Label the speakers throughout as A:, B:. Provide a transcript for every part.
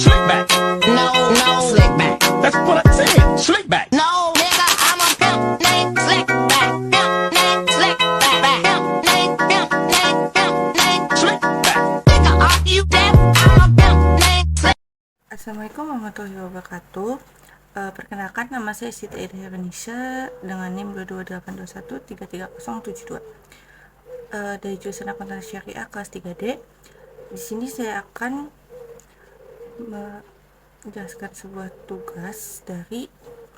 A: Slick back.
B: No, slick back.
A: That's what I said. Slick back.
B: No, nigga, I'm a pimp named Slick back. Pimp named Slick back. Pimp named
A: Slick back.
B: Nigga, are you deaf? I'm a pimp named Slick.
C: Assalamualaikum warahmatullahi wabarakatuh. Perkenalkan, nama saya Siti Aida Hernisha dengan NIM 228213372 dari jurusan Akuntansi Syariah kelas 3D. Di sini saya akan menjelaskan sebuah tugas dari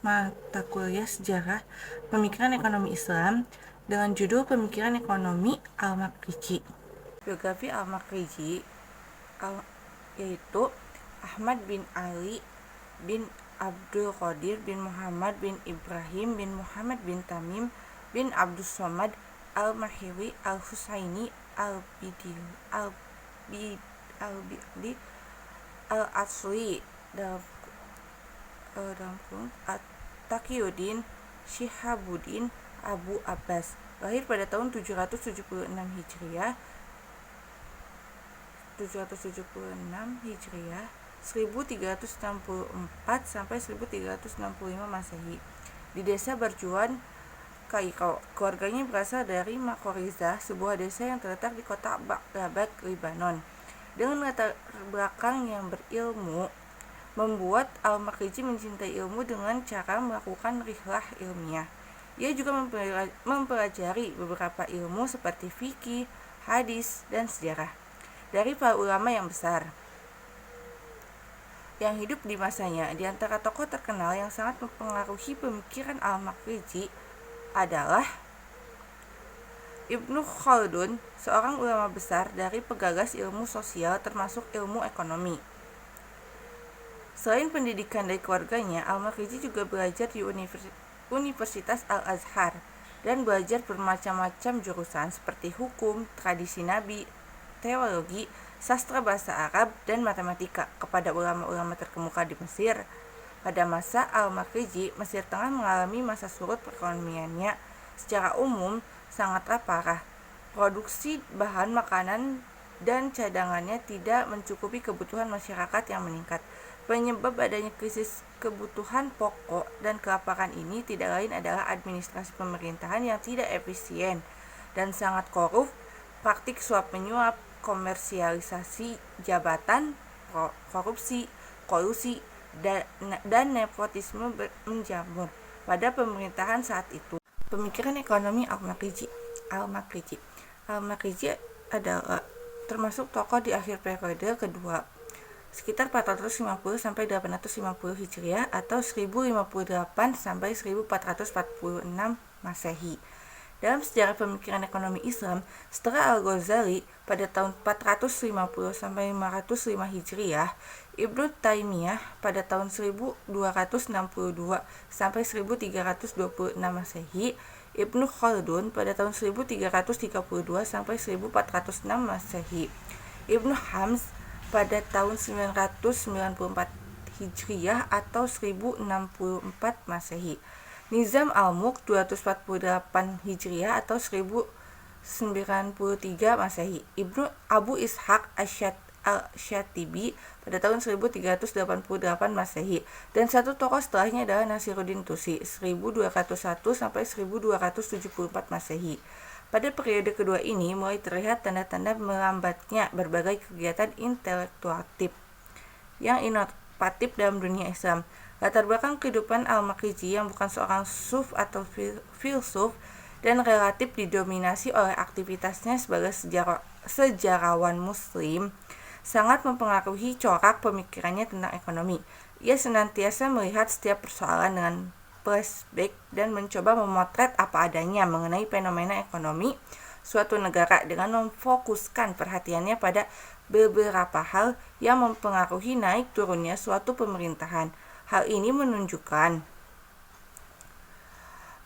C: mata kuliah Sejarah Pemikiran Ekonomi Islam dengan judul Pemikiran Ekonomi Al-Maqrizi. Biografi Al-Maqrizi yaitu Ahmad bin Ali bin Abdul Qadir bin Muhammad bin Ibrahim bin Muhammad bin Tamim bin Abdus Somad Al-Mahiri Al-Husaini Al-Bidi Al-Asri dalam Taqiyuddin Shihabuddin Abu Abbas, lahir pada tahun 776 Hijriah 1364 sampai 1365 Masehi di desa Barjuan, Kairo. Keluarganya berasal dari Makorizah, sebuah desa yang terletak di kota Baghdad, Lebanon. Dengan latar belakang yang berilmu, membuat Al-Maqrizi mencintai ilmu dengan cara melakukan rihlah ilmiah. Ia juga mempelajari beberapa ilmu seperti fikih, hadis, dan sejarah dari para ulama yang besar yang hidup di masanya. Di antara tokoh terkenal yang sangat mempengaruhi pemikiran Al-Maqrizi adalah Ibnu Khaldun, seorang ulama besar dari penggagas ilmu sosial termasuk ilmu ekonomi. Selain pendidikan dari keluarganya, Al-Maqrizi juga belajar di Universitas Al-Azhar dan belajar bermacam-macam jurusan seperti hukum, tradisi nabi, teologi, sastra bahasa Arab, dan matematika kepada ulama-ulama terkemuka di Mesir. Pada masa Al-Maqrizi, Mesir tengah mengalami masa surut perekonomiannya secara umum sangatlah parah. Produksi bahan makanan dan cadangannya tidak mencukupi kebutuhan masyarakat yang meningkat. Penyebab adanya krisis kebutuhan pokok dan kelaparan ini tidak lain adalah administrasi pemerintahan yang tidak efisien dan sangat korup, praktik suap menyuap, komersialisasi jabatan, korupsi, kolusi, dan nepotisme menjamur pada pemerintahan saat itu. Pemikiran ekonomi Al-Maqrizi adalah termasuk tokoh di akhir periode kedua sekitar 450 sampai 850 Hijriah atau 1058 sampai 1446 Masehi. Dalam sejarah pemikiran ekonomi Islam, setelah Al-Ghazali pada tahun 450 sampai 505 Hijriah, Ibnu Taimiyah pada tahun 1262 sampai 1326 Masehi, Ibnu Khaldun pada tahun 1332 sampai 1406 Masehi, Ibnu Hamz pada tahun 994 Hijriah atau 1064 Masehi, Nizam al-Mulk 248 Hijriah atau 1093 Masehi, Ibnu Abu Ishaq Al-Syatibi pada tahun 1388 Masehi, dan satu tokoh setelahnya adalah Nasiruddin Tusi 1201 sampai 1274 Masehi. Pada periode kedua ini mulai terlihat tanda-tanda melambatnya berbagai kegiatan intelektuatif yang inovatif dalam dunia Islam. Latar belakang kehidupan Al-Maqrizi yang bukan seorang suf atau filsuf dan relatif didominasi oleh aktivitasnya sebagai sejarawan muslim sangat mempengaruhi corak pemikirannya tentang ekonomi. Ia senantiasa melihat setiap persoalan dengan flashback dan mencoba memotret apa adanya mengenai fenomena ekonomi suatu negara dengan memfokuskan perhatiannya pada beberapa hal yang mempengaruhi naik turunnya suatu pemerintahan. Hal ini menunjukkan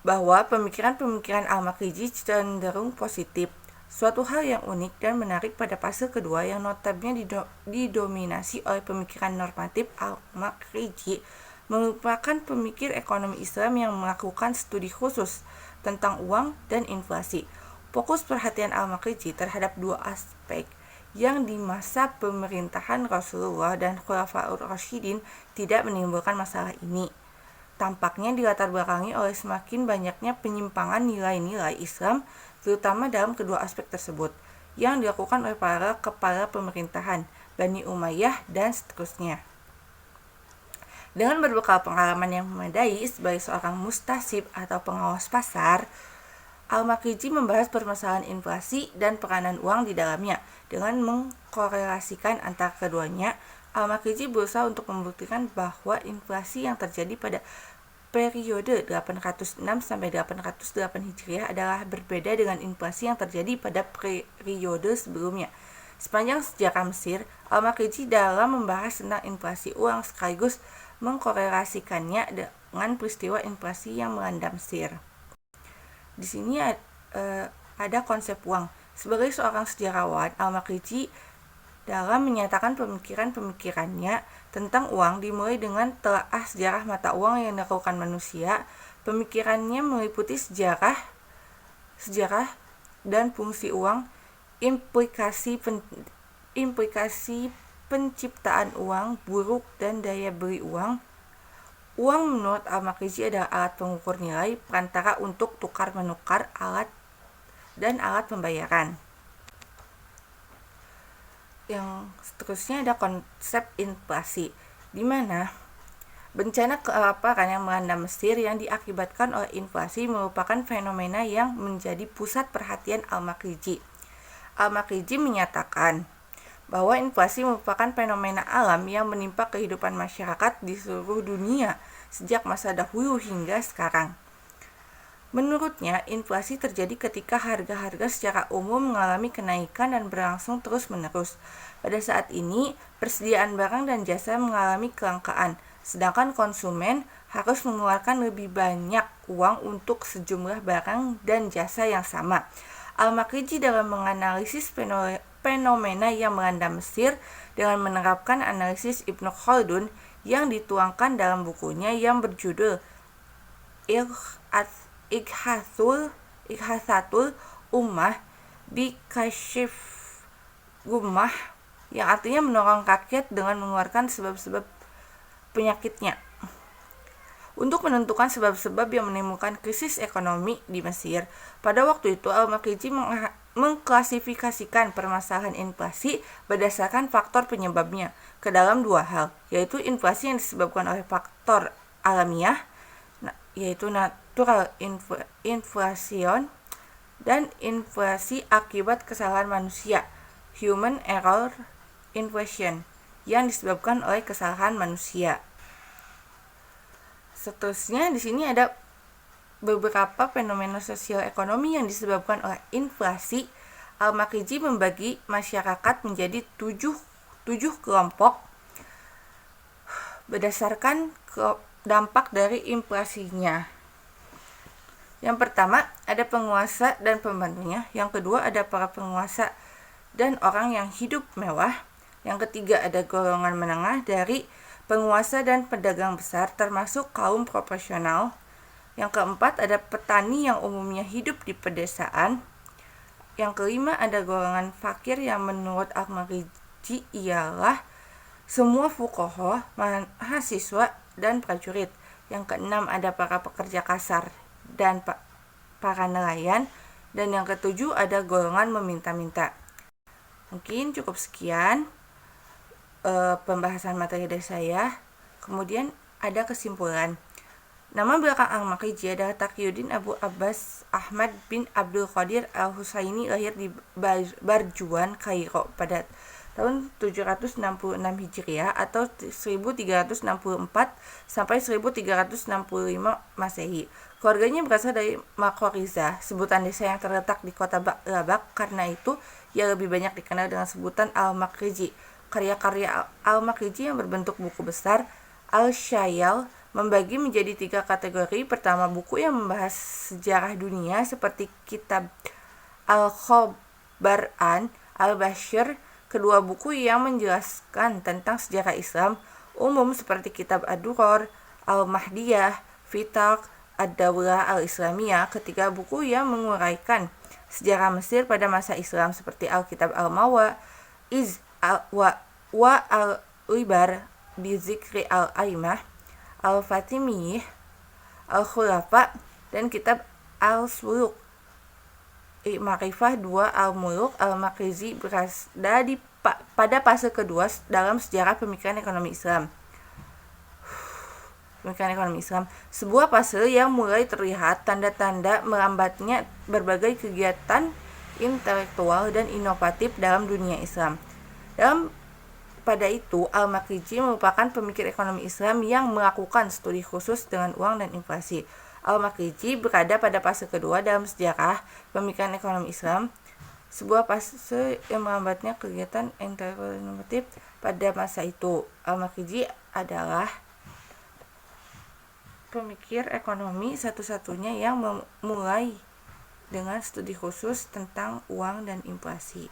C: bahwa pemikiran-pemikiran Al-Maqrizi cenderung positif. Suatu hal yang unik dan menarik pada fase kedua yang notabene didominasi oleh pemikiran normatif Al-Maqrizi merupakan pemikir ekonomi Islam yang melakukan studi khusus tentang uang dan inflasi. Fokus perhatian Al-Maqrizi terhadap dua aspek, yang di masa pemerintahan Rasulullah dan Khulafaur Rasyidin tidak menimbulkan masalah ini. Tampaknya dilatar belakangi oleh semakin banyaknya penyimpangan nilai-nilai Islam, terutama dalam kedua aspek tersebut, yang dilakukan oleh para kepala pemerintahan, Bani Umayyah, dan seterusnya. Dengan berbekal pengalaman yang memadai sebagai seorang mustasib atau pengawas pasar, Al-Makriji membahas permasalahan inflasi dan peranan uang di dalamnya. Dengan mengkorelasikan antara keduanya, Al-Makriji berusaha untuk membuktikan bahwa inflasi yang terjadi pada periode 806 sampai 808 Hijriah adalah berbeda dengan inflasi yang terjadi pada periode sebelumnya. Sepanjang sejarah Mesir, Al-Makriji dalam membahas tentang inflasi uang sekaligus mengkorelasikannya dengan peristiwa inflasi yang melanda Mesir. Di sini ada konsep uang. Sebagai seorang sejarawan, Al-Makriji dalam menyatakan pemikiran-pemikirannya tentang uang dimulai dengan telaah sejarah mata uang yang dilakukan manusia. Pemikirannya meliputi sejarah dan fungsi uang, implikasi penciptaan uang, buruk dan daya beli uang. Uang menurut Al-Makriji adalah alat pengukur nilai, perantara untuk tukar-menukar alat pembayaran. Yang seterusnya ada konsep inflasi, di mana bencana kelaparan yang melanda Mesir yang diakibatkan oleh inflasi merupakan fenomena yang menjadi pusat perhatian Al-Makriji. Al-Makriji menyatakan bahwa inflasi merupakan fenomena alam yang menimpa kehidupan masyarakat di seluruh dunia sejak masa dahulu hingga sekarang. Menurutnya, inflasi terjadi ketika harga-harga secara umum mengalami kenaikan dan berlangsung terus-menerus. Pada saat ini, persediaan barang dan jasa mengalami kelangkaan, sedangkan konsumen harus mengeluarkan lebih banyak uang untuk sejumlah barang dan jasa yang sama. Al-Makriji dalam menganalisis fenomena yang melanda Mesir dengan menerapkan analisis Ibnu Khaldun yang dituangkan dalam bukunya yang berjudul Ighatsatul Ummah bi Kasyif Gummah, yang artinya menolong rakyat dengan mengeluarkan sebab-sebab penyakitnya. Untuk menentukan sebab-sebab yang menimbulkan krisis ekonomi di Mesir, pada waktu itu Al-Makriji mengklasifikasikan permasalahan inflasi berdasarkan faktor penyebabnya ke dalam dua hal, yaitu inflasi yang disebabkan oleh faktor alamiah, yaitu natural inflation, dan inflasi akibat kesalahan manusia, human error inflation, yang disebabkan oleh kesalahan manusia. Seterusnya di sini ada beberapa fenomena sosial ekonomi yang disebabkan oleh inflasi. Al-Makriji membagi masyarakat menjadi tujuh kelompok berdasarkan dampak dari inflasinya. Yang pertama ada penguasa dan pembantunya. Yang kedua ada para penguasa dan orang yang hidup mewah. Yang ketiga ada golongan menengah dari penguasa dan pedagang besar termasuk kaum profesional. Yang keempat ada petani yang umumnya hidup di pedesaan. Yang kelima ada golongan fakir yang menurut Al-Makriji ialah semua fuqaha, mahasiswa, dan prajurit. Yang keenam ada para pekerja kasar dan para nelayan. Dan yang ketujuh ada golongan meminta-minta. Mungkin cukup sekian pembahasan materi dari saya. Kemudian ada kesimpulan. Nama belakang Al-Makriji adalah Taqiyuddin Abu Abbas Ahmad bin Abdul Qadir Al-Husaini, lahir di Barjuan, Kairo pada tahun 766 Hijriah atau 1364 sampai 1365 Masehi. Keluarganya berasal dari Makhoriza, sebutan desa yang terletak di kota Baqlabaq. Karena itu, ia lebih banyak dikenal dengan sebutan Al-Makriji. Karya-karya Al-Makriji yang berbentuk buku besar, Al-Syayal, membagi menjadi 3 kategori. Pertama, buku yang membahas sejarah dunia seperti kitab Al-Khobaran, Al-Bashir. Kedua, buku yang menjelaskan tentang sejarah Islam umum seperti kitab Ad-Durar, Al-Mahdiyah, Fitak, Ad-Dawlah Al-Islamiyah. Ketiga, buku yang menguraikan sejarah Mesir pada masa Islam seperti Al-Kitab Al-Mawa, iz wa al-ibar bi zikri al-aimah al-fatimiyah al-khulafa dan kitab al-suluk Ma'rifah 2 al-muluk al-Makrizi berada pada fase kedua dalam sejarah pemikiran ekonomi Islam. Sebuah fase yang mulai terlihat tanda-tanda melambatnya berbagai kegiatan intelektual dan inovatif dalam dunia Islam. Pada itu, Al-Makrizi merupakan pemikir ekonomi Islam yang melakukan studi khusus dengan uang dan inflasi. Al-Makrizi berada pada fase kedua dalam sejarah pemikiran ekonomi Islam, sebuah fase yang melambatnya kegiatan intelektual dan inovatif pada masa itu. Al-Makrizi adalah pemikir ekonomi satu-satunya yang memulai dengan studi khusus tentang uang dan inflasi.